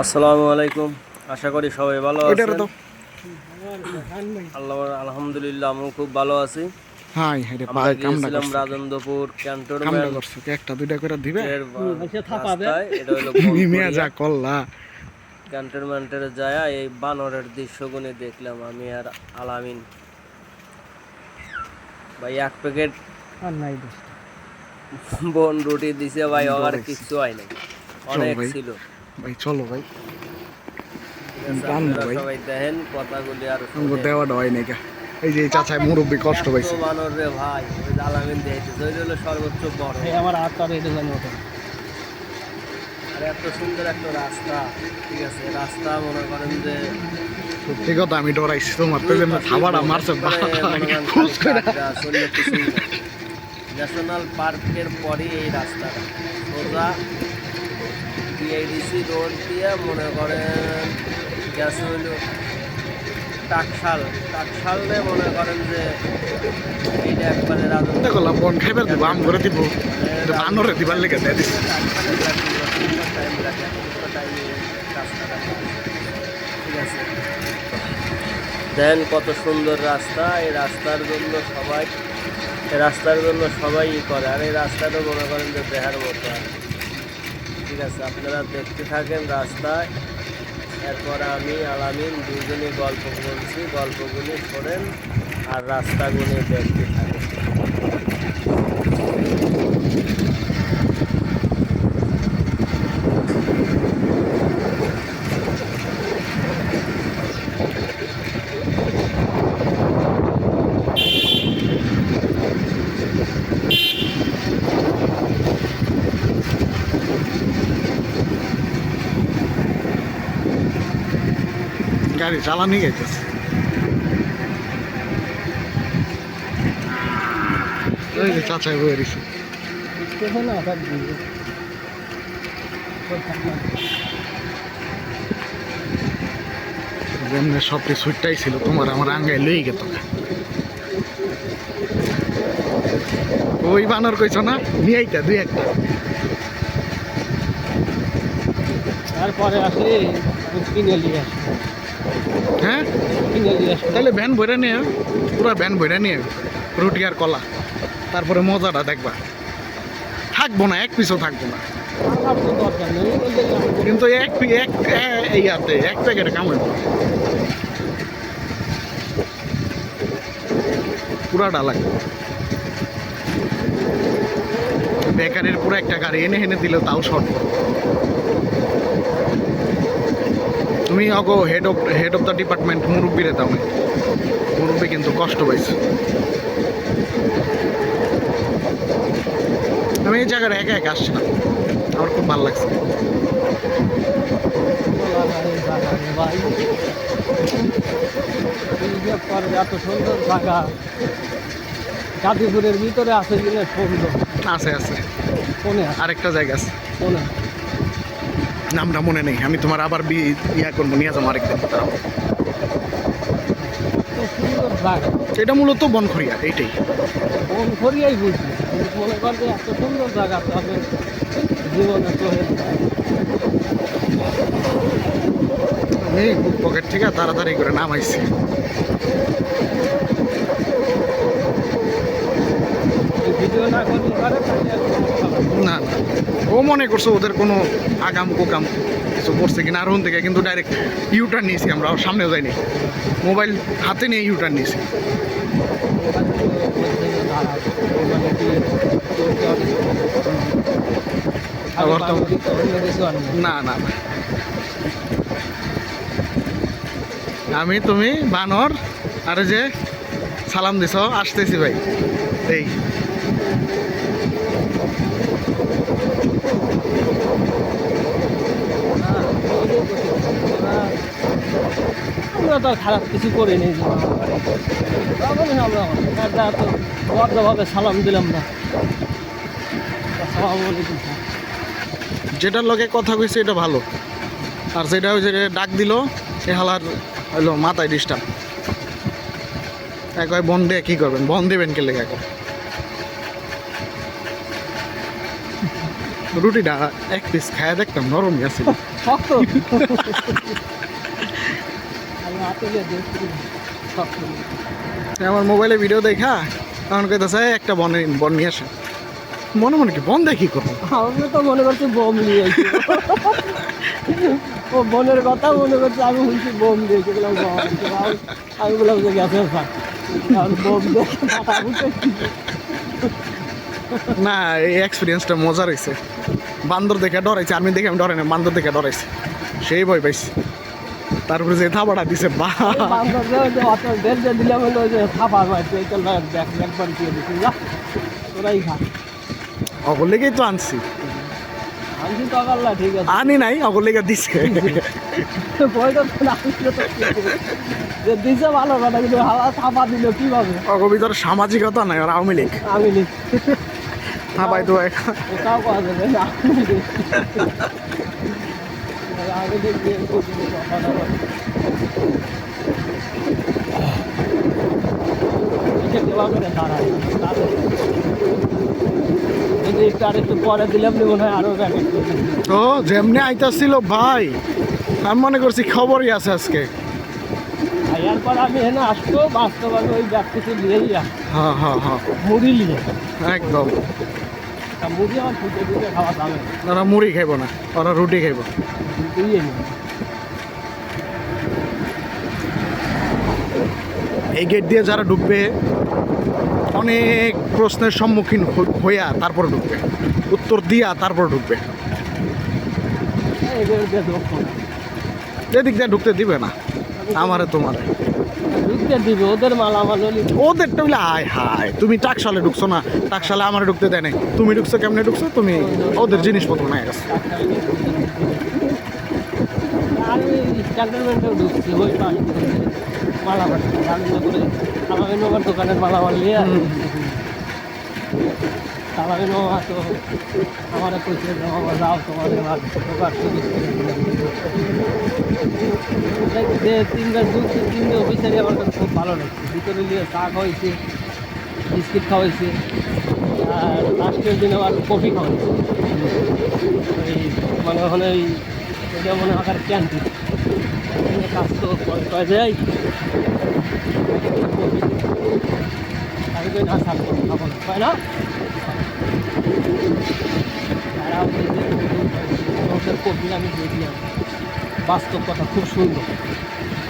আসসালামু আলাইকুম। আশা করি সবাই ভালো আছেন। আলহামদুলিল্লাহ আমি খুব ভালো আছি। আমরা গিয়েছিলাম রাজেন্দ্রপুর ক্যান্টনমেন্ট ক্যান্টনমেন্টের যায় এই বানরের দৃশ্যগুলি দেখলাম আমি আর আলামিন ভাই। এক প্যাকেট বন রুটি দিছে ভাই, আর কিছু হয় নাই, অনেক ছিল ভাই। চলো ভাই, সবাই দেখেন কথাগুলি আর এই যে চাচাই মুরব্বী কষ্ট পাইছে। বানর রে ভাই, আলামিন দেখতেছে ওই হলো সর্বোচ্চ বড়। আমার হাত আর এটা জানি ওটা। আর এত সুন্দর একটা রাস্তা, ঠিক আছে, রাস্তা মনে করেন যে সত্যি কথা আমি ডরাইছি তোমার তো যেন খাবারটা মারছে ন্যাশনাল পার্কের পরই এই রাস্তাটা সোজা বিআইডিসি রোড দিয়ে মনে করেন গেছে হইল টাকশালে মনে করেন যে এইটা একবারে রাজত্ব করলাম বন খাইবার দেবো আম করে দিব বানরে দিবার লেগে দেয় দিস। ঠিক আছে, দেন কত সুন্দর রাস্তা। এই রাস্তার জন্য সবাই করে, আর এই রাস্তাটা মনে করেন যে দেখার মতো। ঠিক আছে, আপনারা দেখতে থাকেন রাস্তায়। এরপরে আমি আলামিন দুজনই গল্প বলছি, গল্পগুলি শোনেন আর রাস্তাগুলি দেখতে থাকেন। গাড়ি চালানি গেছে ওই যে চাচাই বয়ে দিছে। যেমনি সবটি সুইটটাই ছিল তোমার আমার আঙ্গায় লই গেত। ওই বানর কইছ না নিয়ে আইতা দুই একটা। তারপরে আসলে কিনে নিয়ে আসবো। হ্যাঁ তাহলে ভ্যান ভরে নিয়ে পুরো ভ্যান ভরে নিয়ে রুটি আর কলা, তারপরে মজাটা দেখবা। থাকবো না, এক পিসও থাকবো না, কিন্তু এক প্যাকেটে কামাইব পুরাটা লাগবে। বেকারের পুরো একটা গাড়ি এনে দিলেও তাও শর্ট। তুমি অগো হেড অফ দ্য ডিপার্টমেন্ট মুরব্বীরে দাও, মুরব্বী কিন্তু কষ্ট পাইছে। আমি এই জায়গায় একা একা আসছিলাম, আমার খুব ভালো লাগছে। এত সুন্দর জায়গা গাজীপুরের ভিতরে আছে কিনা সুন্দর আছে আরেকটা জায়গা আছে, নামটা মনে নেই। আমি তোমার আবার ইয়া করবো, নিয়ে যাবো আরেকদিন। এটা মূলত বনখড়িয়া, এইটাই বনখড়িয়াই বুঝলি। মনে করবে এত সুন্দর জায়গা তবে জীবনে আমি পকেট থেকে তাড়াতাড়ি করে নামাইছি। না ও মনে করছো ওদের কোনো আগাম কোকাম কিছু করছে কিনা, আর ওন থেকে কিন্তু ডাইরেক্ট ইউটার্ন নিয়েছি আমরা, সামনেও যাইনি, মোবাইল হাতে নিয়ে ইউটার্ন নিয়েছি। না না না, আমি তুমি বানর আর যে সালাম দিছ আসতেছি ভাই। এই আমরা তো খারাপ কিছু করিনি, আমরা তো ভদ্রভাবে সালাম দিলাম না। যেটার লগে কথা কইছে এটা ভালো, আর যেটা ওই যে ডাক দিল সে হালার হইলো মাথায় ডিস্টার্ব। এক বন দিয়ে কী করবেন, বন দেবেন কে লেগে? রুটিটা এক পিস খায়া দেখতাম নরমই আছিল। শক্ত আমি হাতে দেখছি শক্ত আমার মোবাইলে ভিডিও দেখা তখন কইতেছে একটা বন নিয়ে আসে মনে মনে কি বন দেখি করবো আমি তো মনে করছি বোম নিয়ে ও বোনের কথা মনে করছে আমি শুনছি বোম দিয়েছি বললাম আমি বললাম যে গ্যাসের ফাঁক বোম না এই এক্সপিরিয়েন্সটা মজা রয়েছে বান্দর দেখে ডরাইছে আমি দেখে আমি ডরাই না বান্দর দেখে ডরাইছে সেই ভয় পাইছি তারপরে যে থাবাটা দিছে বা দিলাম হলো যে থাপা একবার দিয়ে দিচ্ছি যা তোরাই খা অগর লেগেই তো আনছি আনছি তো আল্লাহ ঠিক আছে আনি নাই অগর লেগে দিছে বইটা যে দিছে ভালো কথা কিন্তু হাওয়া থাপা দিল কিভাবে অগর ভিতরে সামাজিকতা নাই আর আওয়ামী লীগ আমি নি থাপাই তো ওটাও পাওয়া যাবে না আগে দেখবি যদি একটু আর একটু পরে দিলাম মনে হয় আরো তো যেমনি আইতাছিল ভাই আমি মনে করছি খবরই আছে আজকে এরপর আমি এখানে আসবো বাস্তবাবে ওই ব্যাগ কিছু নিয়েই হ্যাঁ হ্যাঁ হ্যাঁ মুড়ি নিয়ে একদম মুড়ি আমার ফুটে ফুটে খাওয়া যাবে ওরা মুড়ি খাইব না ওরা রুটি খাইব এই গেট দিয়ে যারা ঢুকবে অনেক প্রশ্নের সম্মুখীন হইয়া তারপর ঢুকবে উত্তর দিয়া তারপর ঢুকবে এদিক দিয়ে ঢুকতে দিবে না আমারে তোমারে ঢুকতে দিবে ওদের মালামাল ওদেরটা বলে আয় হায় তুমি টাকশালে ঢুকছো না টাকশালে আমার ঢুকতে দেয় নাই তুমি ঢুকছো কেমনে ঢুকছো তুমি ওদের জিনিসপত্র নিয়ে গেছো আমি ক্যান্টনমেন্টেও ঢুকছি ওই মালামাল করে আলামিন বাবার দোকানের মালামাল নিয়ে আলামিন বাবা তো আমার কইছে বাবা যাও তোমাদের যে তিনবার ঢুকছি তিনটে অফিসারই আমার কাছে খুব ভালো লাগছে ভিতরে নিয়ে চা খাওয়াইছে বিস্কিট খাওয়াইছে আর লাস্টের দিন আবার কফি খাওয়াইছে ওই মানে ওখানে ওই এটা মনে হয় ক্যান্টিন কাজ তো কয় যায় আমি তো না থাকবো খাবো না তাই না কফি আমি দেখলাম বাস্তব কথা খুব সুন্দর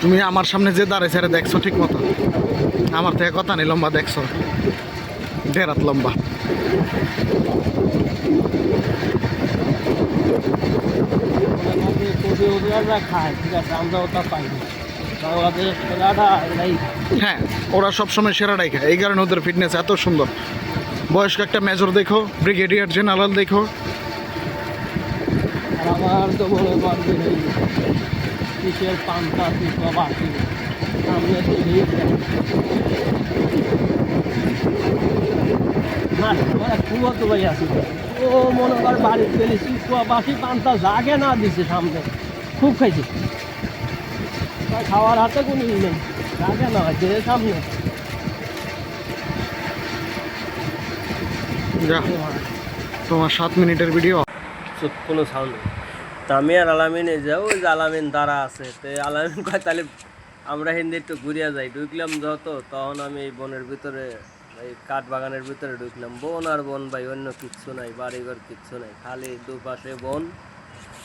তুমি আমার সামনে যে দাঁড়াইছে আরে দেখছো ঠিক মতো আমার থেকে কথা নেই লম্বা দেখছো দেড়াত লম্বা কফি ওরা খায় ঠিক আছে আমরা ওটা পাই না হ্যাঁ ওরা সবসময় সেরাটাই খায় এই কারণে ওদের ফিটনেস এত সুন্দর বয়স্ক একটা মেজর দেখো ব্রিগেডিয়ার জেনারেল দেখো আমার তো মনে করবে কিসের পান্তা পিঠা বাকি সামনে না কুয়া তো ভাই আছে ও মনে কর বাড়িতে গেলে কুয়া বাসি পান্তা জাগে না দিছে সামনে খুব খাইছে খাওয়ার হাতে কোনো নেই জাগে না যে সামনে তোমার 7 মিনিটের ভিডিও কোনো সাউন্ড নেই তা আমি আর আলামিনে যাও ওই যে আলামিন দ্বারা আছে তো আলামিন কয় তাহলে আমরা হিন্দি একটু ঘুরিয়া যাই ঢুকলাম যত তখন আমি এই বনের ভিতরে এই কাঠ বাগানের ভিতরে ঢুকলাম বন আর বন ভাই অন্য কিচ্ছু নাই বাড়িঘর কিচ্ছু নাই খালি দুপাশে বন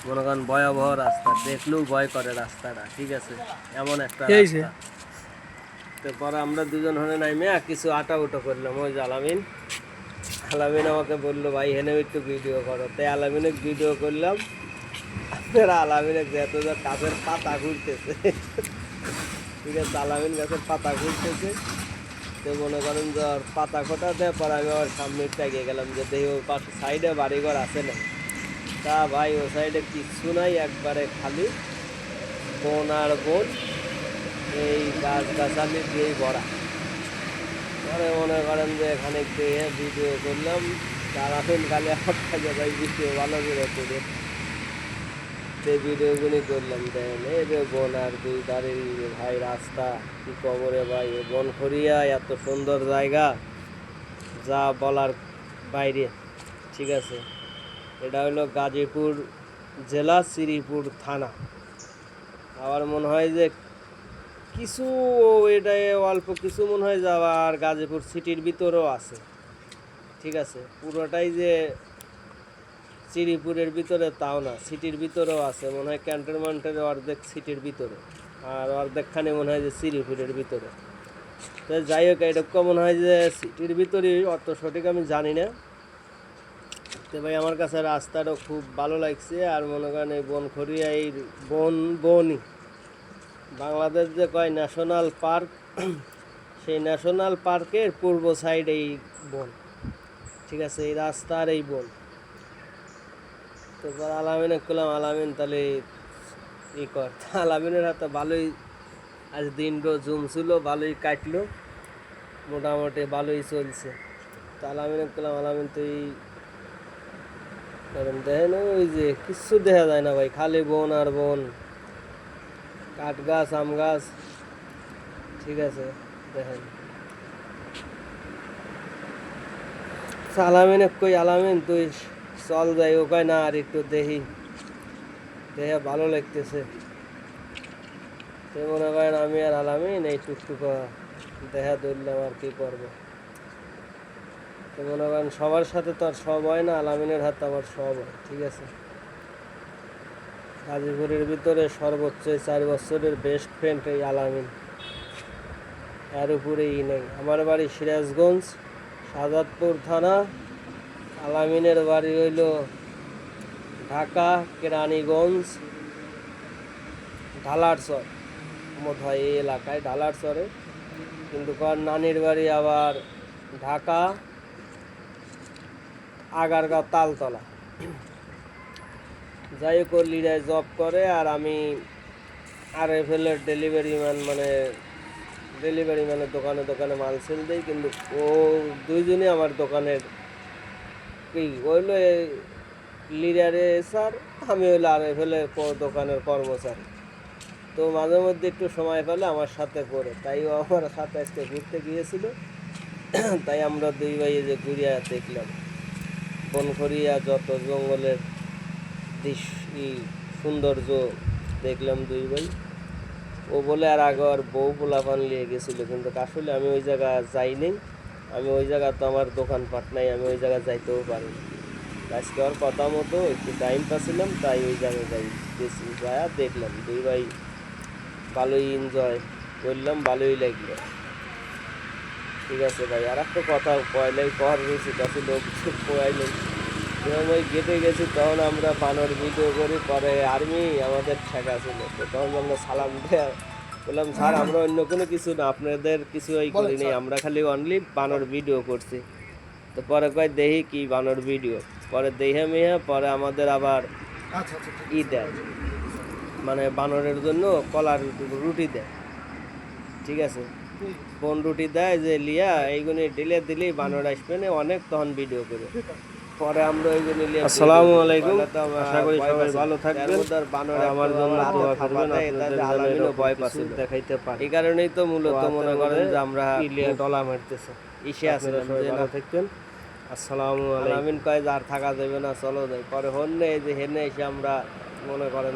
মনে করেন ভয়াবহ রাস্তা দেখলেও ভয় করে রাস্তাটা ঠিক আছে এমন একটা রাস্তা তারপরে আমরা দুজন হলে নাইমে কিছু আটা উটো করলাম ওই যে আলামিন আমাকে বললো ভাই হেনে একটু ভিডিও করো তাই আলামিনের ভিডিও করলাম আপনারা আলামিনের যেত যা গাছের পাতা ঘুরতেছে ঠিক আছে আলামিন গাছের পাতা ঘুরতেছে তো মনে করেন যে পাতা খোটা দেয় পরে আমি আবার সামনে এগিয়ে গেলাম যে দেখি ওই পাশে সাইডে বাড়িঘর আছে না তা ভাই ও সাইডে কিচ্ছু নাই একবারে খালি বন আর বন এই গাছগাছালি দিয়েই ভরা পরে মনে করেন যে এখানে গিয়ে ভিডিও করলাম সারাদিন খালি আমার কাছে ভাই ভিডিও ভালো করে করে সেই ভিডিওগুলি করলাম দেখেন এই যে বন আর দুই দাঁড়িয়ে ভাই রাস্তা কি কবরে ভাই বন খড়িয়া এত সুন্দর জায়গা যা বলার বাইরে ঠিক আছে এটা হলো গাজীপুর জেলা শ্রীপুর থানা। আবার মনে হয় যে কিছু এটা অল্প কিছু মনে হয় যাওয়া আর গাজীপুর সিটির ভিতরেও আছে। ঠিক আছে, পুরোটাই যে শ্রীপুরের ভিতরে তাও না, সিটির ভিতরেও আছে মনে হয়, ক্যান্টনমেন্টের অর্ধেক সিটির ভিতরে আর অর্ধেকখানে মনে হয় যে শ্রীপুরের ভিতরে। তো যাই হোক, এরকম মনে হয় যে সিটির ভিতরেই, অত সঠিক আমি জানি না। তো ভাই আমার কাছে রাস্তাটাও খুব ভালো লাগছে। আর মনে করেন এই বনখড়িয়া, এই বনই বাংলাদেশ যে কয় ন্যাশনাল পার্ক, সেই ন্যাশনাল পার্কের পূর্ব সাইড এই বন। ঠিক আছে, এই রাস্তার এই বন। তারপর আলামিনে করলাম, আলামিন তাহলে ই কর। আলামিনের হাতে ভালোই আজ দিনটা জমছিল, ভালোই কাটলো, মোটামুটি ভালোই চলছে। তা আলামিনে করলাম, আলামিন তুই দেখেন ওই যে কিচ্ছু দেখা যায় না ভাই, খালি বন আর বন, কাঠ গাছ, আম গাছ। ঠিক আছে, দেখেন আলামিনে কই, আলামিন তুই চল যাই, ও কয় না আর একটু দেখি, দেখে ভালো লাগতেছে। তো মনে করেন আমি আর আলামিন এই টুকটুক দেখা ধরলাম, আর কি করবো। তো মনে করেন সবার সাথে তো আর সব হয় না, আলামিনের হাতে আমার সব হয়। ঠিক আছে, গাজীপুরের ভিতরে সর্বোচ্চ 4 বছরের বেস্ট ফ্রেন্ড এই আলামিন, এর উপরে নেই। আমার বাড়ি সিরাজগঞ্জ, শাহজাদপুর থানা। আলামিনের বাড়ি হইল ঢাকা, কেরানীগঞ্জ, ঢালারচর, বোধ হয় এই এলাকায় ঢালারচরে। কিন্তু কার নানির বাড়ি আবার ঢাকা, আগারগাঁও, তালতলা। যাই হোক, লিডায় জব করে, আর আমি RFL এর ডেলিভারি ম্যান, মানে ডেলিভারি ম্যানের দোকানে দোকানে মাল সেল দিই। কিন্তু ও দুইজনই আমার দোকানের কি হইলো, লিডারে স্যার, আমি হইলো RFL এর দোকানের কর্মচারী। তো মাঝে মধ্যে একটু সময় পেলে আমার সাথে করে, তাই ও আমার সাথে আজকে ঘুরতে গিয়েছিল। তাই আমরা দুই ভাই যে ঘুরিয়া দেখলাম বনখড়িয়া, যত জঙ্গলের সৌন্দর্য দেখলাম দুই ভাই। ও বলে আর আগে আর বউ পোলাপান নিয়ে গেছিলো, কিন্তু আসলে আমি ওই জায়গা যাইনি। আমি ওই জায়গা তো আমার দোকানপাট নাই, আমি ওই জায়গা যাইতেও পারি। আজকে ওর কথা মতো একটু টাইম পাচ্ছিলাম, তাই ওই জায়গায় গেছি, যা দেখলাম দুই ভাই ভালোই এনজয় করলাম, ভালোই লাগলো। ঠিক আছে ভাই, আর একটা কথা পয়লাই কর রয়েছে কাছে লোক পয়াইলেন। যখন ওই গেটে গেছি তখন আমরা বানর ভিডিও করি, পরে আর্মি আমাদের ঠেকা ছিল। তো তখন আমরা সালাম দেয়া বললাম, স্যার আমরা অন্য কোনো কিছু না, আপনাদের কিছু ওই করি নেই, আমরা খালি অনলি বানর ভিডিও করছি। তো পরে কয় দেখি কি বানর ভিডিও, পরে দেখে মেয়ে পরে আমাদের আবার ই দেয়, মানে বানরের জন্য কলার রুটি দেয়। ঠিক আছে, কোন রুটি দেয় যে লিয়া এইগুলি ডিলে দিলেই বানর আসবে না অনেক, তখন ভিডিও করে। পরে আমরা ওইগুলি লিয়া। আসসালামু আলাইকুম, আশা করি সবাই ভালো থাকবেন। বানর আমার জন্য দোয়া করবেন, আপনাদের আলামিনও ভয় পাচ্ছে দেখাইতে পারে, এই কারণেই তো মূলত মনে করেন যে আমরা ডলা মারতেছে ইসে আছে, সবাই ভালো থাকবেন। আসসালামু আলাইকুম। আলামিন কয় আর থাকা যাবে না, চলো যাই। পরে হন্যে এই যে হেনে এসে আমরা মনে করেন